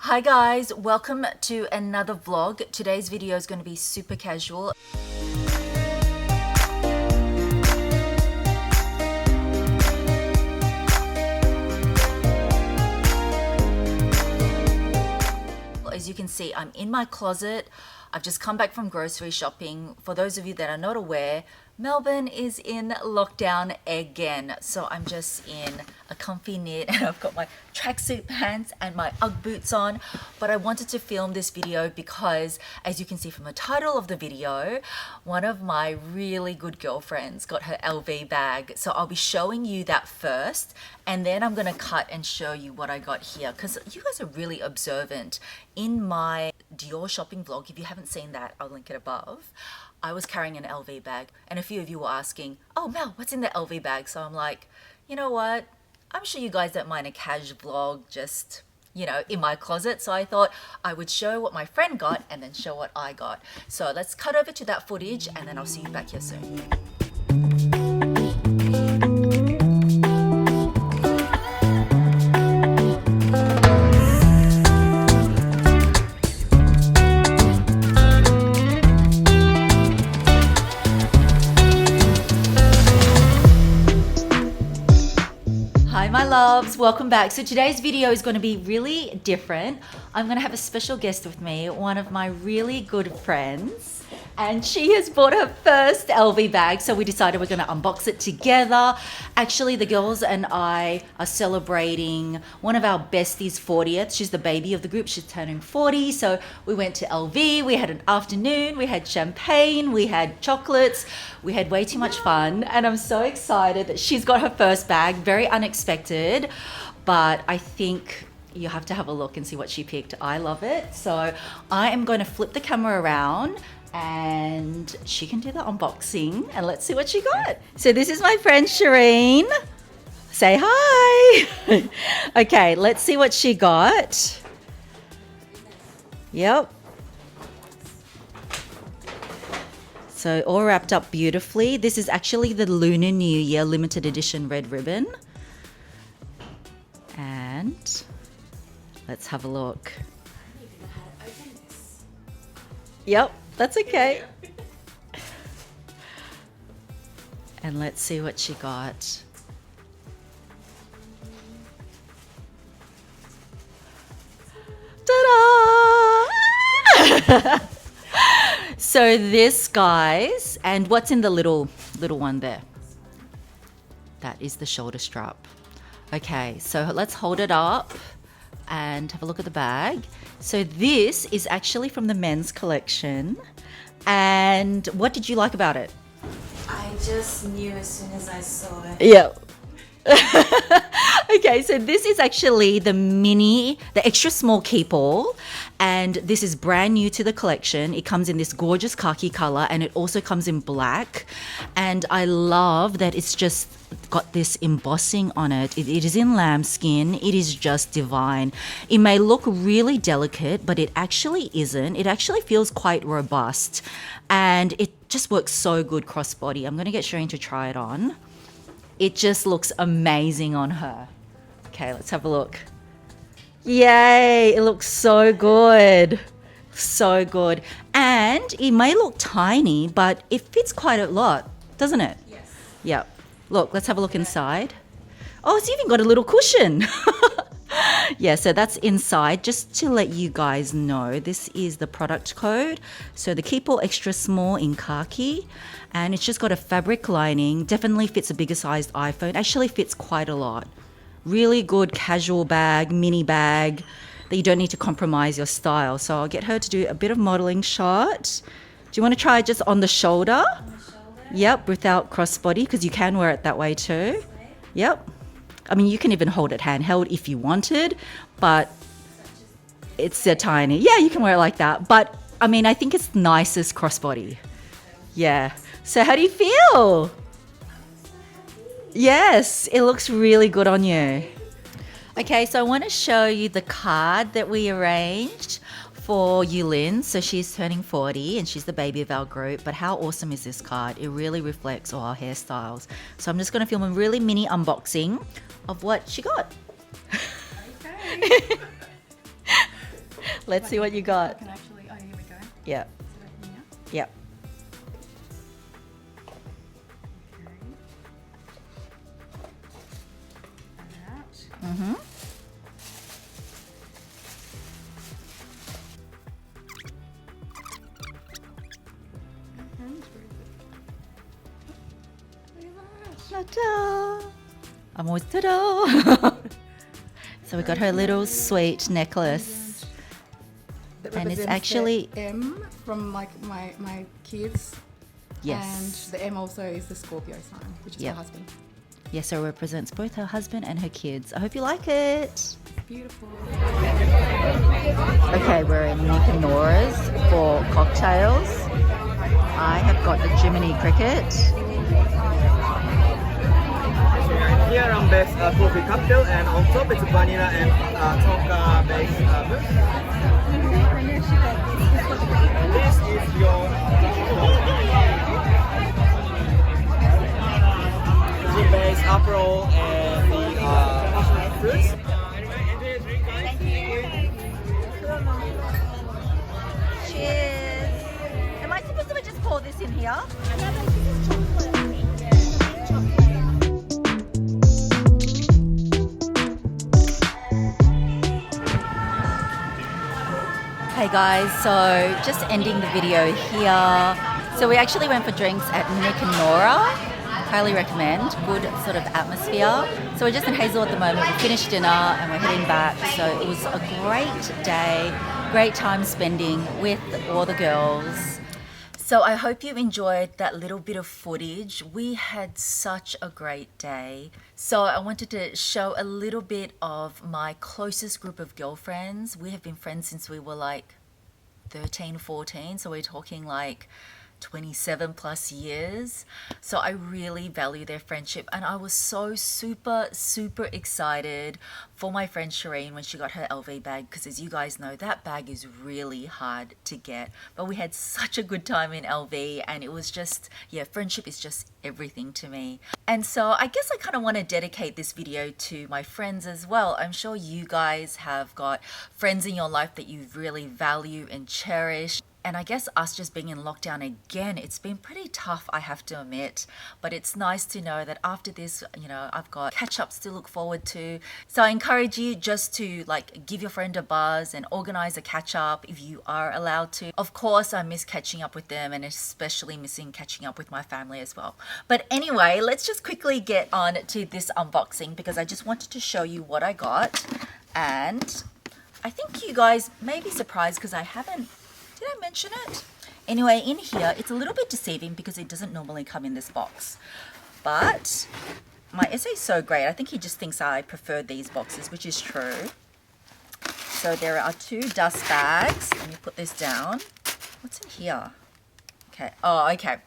Hi guys, welcome to another vlog. Today's video is going to be super casual. As you can see, I'm in my closet. I've just come back from grocery shopping. For those of you that are not aware, Melbourne is in lockdown again. So I'm just in a comfy knit and I've got my tracksuit pants and my Ugg boots on. But I wanted to film this video because, as you can see from the title of the video, one of my really good girlfriends got her LV bag. So I'll be showing you that first, and then I'm gonna cut and show you what I got here, because you guys are really observant. In my Dior shopping vlog, if you haven't seen that, I'll link it above. I was carrying an LV bag and a few of you were asking, oh Mel, what's in the LV bag? So I'm like, you know what? I'm sure you guys don't mind a cash vlog just, you know, in my closet. So I thought I would show what my friend got and then show what I got. So let's cut over to that footage and then I'll see you back here soon. Hi my loves, welcome back. So today's video is going to be really different. I'm going to have a special guest with me, one of my really good friends, and she has bought her first LV bag, so we decided we're going to unbox it together. Actually, the girls and I are celebrating one of our besties' 40th. She's the baby of the group. She's turning 40, so we went to LV. We had an afternoon, we had champagne, we had chocolates, we had way too much fun, and I'm so excited that she's got her first bag. Very unexpected, but I think you have to have a look and see what she picked. I love it. So I am going to flip the camera around and she can do the unboxing and let's see what she got. So this is my friend Shireen. Say hi. Okay, let's see what she got. Yep. So all wrapped up beautifully. This is actually the Lunar New Year limited edition red ribbon. And let's have a look. Yep, that's okay. And let's see what she got. Ta-da! So this, guys, and what's in the little one there? That is the shoulder strap. Okay, so let's hold it up and have a look at the bag. So this is actually from the men's collection. And what did you like about it? I just knew as soon as I saw it. Yep. Okay, so this is actually the extra small keep-all, and this is brand new to the collection. It comes in this gorgeous khaki color and it also comes in black, and I love that it's just got this embossing on it. It is in lambskin. It is just divine. It may look really delicate, but it actually isn't. It actually feels quite robust and it just works so good crossbody. I'm going to get Shireen to try it on. It just looks amazing on her. Okay, let's have a look. Yay, it looks so good. So good. And it may look tiny, but it fits quite a lot, doesn't it? Yes. Yep. Look, let's have a look inside. Oh, it's even got a little cushion. Yeah, so that's inside. Just to let you guys know, this is the product code. So the Keep-All Extra Small in khaki, and it's just got a fabric lining. Definitely fits a bigger sized iPhone. Actually fits quite a lot. Really good casual bag, mini bag that you don't need to compromise your style. So I'll get her to do a bit of modeling shot. Do you want to try just on the shoulder? On the shoulder? Yep, without crossbody, because you can wear it that way too. Yep. I mean, you can even hold it handheld if you wanted, but it's a tiny. Yeah, you can wear it like that. But I mean, I think it's nicest crossbody. Yeah. So how do you feel? Yes, it looks really good on you. Okay, so I want to show you the card that we arranged for Yulin. So she's turning 40 and she's the baby of our group. But how awesome is this card? It really reflects all our hairstyles. So I'm just going to film a really mini unboxing of what she got. Okay. Let's see what you got. Can actually, oh, here we go. Yeah. So here. Yep. Okay. That. Ta-da! I'm always ta-da! So we got her little sweet necklace. And it's actually the M from like my kids. yes. And the M also is the Scorpio sign, which is Yep. my husband. Yes, so it represents both her husband and her kids. I hope you like it. Beautiful. Okay, we're in Nick and Nora's for cocktails. I have got the Jiminy Cricket. Here on base coffee cocktail, and on top it's vanilla and tonka based mousse. And this is your gin based Aperol and the fruits. Cheers. Am I supposed to just pour this in here? Hey guys, so just ending the video here. So we actually went for drinks at Nick and Nora. Highly recommend. Good sort of atmosphere. So we're just in Hazel at the moment. We finished dinner and we're heading back. So it was a great day, great time spending with all the girls. So I hope you enjoyed that little bit of footage. We had such a great day. So I wanted to show a little bit of my closest group of girlfriends. We have been friends since we were like 13, 14. So we're talking like 27 plus years. So I really value their friendship, and I was so super excited for my friend Shireen when she got her LV bag, because as you guys know, that bag is really hard to get, but we had such a good time in LV, and it was just, yeah, friendship is just everything to me. And so I guess I kind of want to dedicate this video to my friends as well. I'm sure you guys have got friends in your life that you really value and cherish. And I guess us just being in lockdown again, it's been pretty tough, I have to admit. But it's nice to know that after this, you know, I've got catch-ups to look forward to. So I encourage you just to like give your friend a buzz and organize a catch-up if you are allowed to. Of course, I miss catching up with them, and especially missing catching up with my family as well. But anyway, let's just quickly get on to this unboxing, because I just wanted to show you what I got. And I think you guys may be surprised because I haven't. Did I mention it? Anyway, in here, it's a little bit deceiving because it doesn't normally come in this box. But my essay's so great. I think he just thinks I prefer these boxes, which is true. So there are 2 dust bags. Let me put this down. What's in here? Okay. Oh, okay.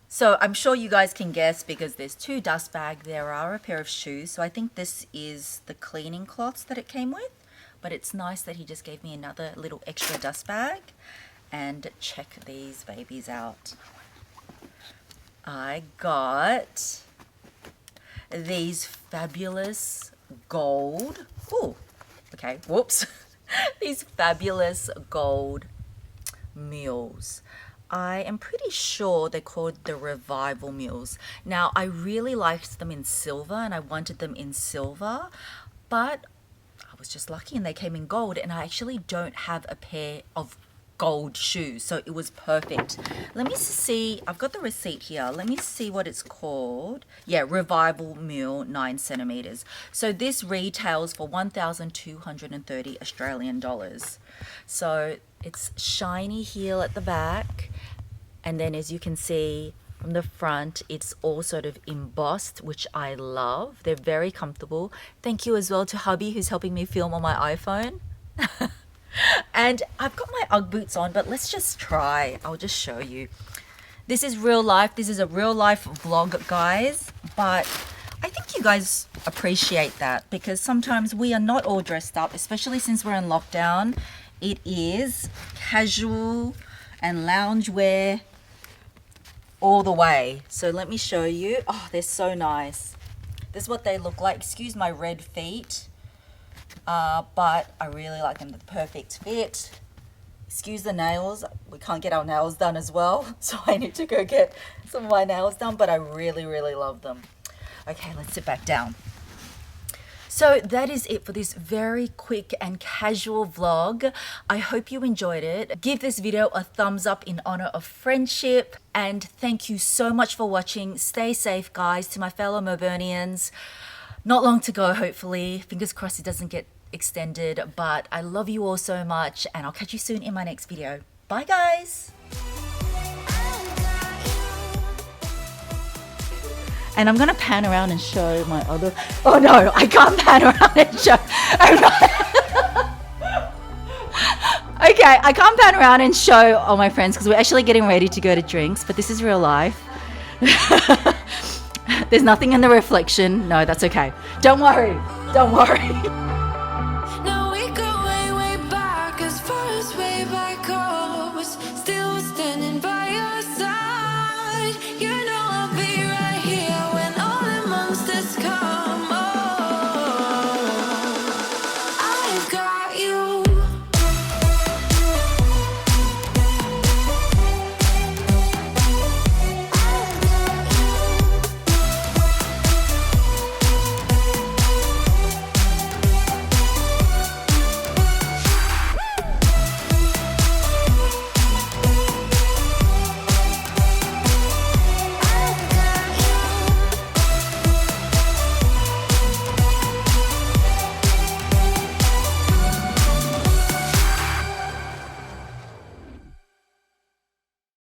So I'm sure you guys can guess because there's 2 dust bags. There are a pair of shoes. So I think this is the cleaning cloths that it came with. But it's nice that he just gave me another little extra dust bag. And check these babies out. I got these fabulous gold. Oh, okay, whoops. These fabulous gold mules. I am pretty sure they're called the Revival mules. Now, I really liked them in silver, and I wanted them in silver, but I was just lucky and they came in gold, and I actually don't have a pair of gold shoes, so it was perfect. Let me see, I've got the receipt here. Let me see what it's called. Yeah, Revival Mule 9 centimeters. So this retails for 1,230 Australian dollars. So it's shiny heel at the back, and then as you can see from the front, it's all sort of embossed, which I love. They're very comfortable. Thank you as well to hubby who's helping me film on my iPhone. And I've got my Ugg boots on, but let's just try. I'll just show you. This is real life. This is a real life vlog, guys. But I think you guys appreciate that, because sometimes we are not all dressed up, especially since we're in lockdown. It is casual and loungewear all the way. So let me show you. Oh, they're so nice. This is what they look like. Excuse my red feet. but I really like them. They're the perfect fit. Excuse the nails, we can't get our nails done as well, so I need to go get some of my nails done, but I really, really love them. Okay, let's sit back down. So that is it for this very quick and casual vlog. I hope you enjoyed it. Give this video a thumbs up in honor of friendship, and thank you so much for watching. Stay safe, guys. To my fellow Melburnians, not long to go, hopefully. Fingers crossed it doesn't get extended, but I love you all so much, and I'll catch you soon in my next video. Bye, guys. And I'm gonna pan around and show my other, oh no, I can't pan around and show, okay, I can't pan around and show all my friends because we're actually getting ready to go to drinks, but this is real life. There's nothing in the reflection. No, that's okay. Don't worry, don't worry. Now we go way, way back, as far as way back, I was still standing.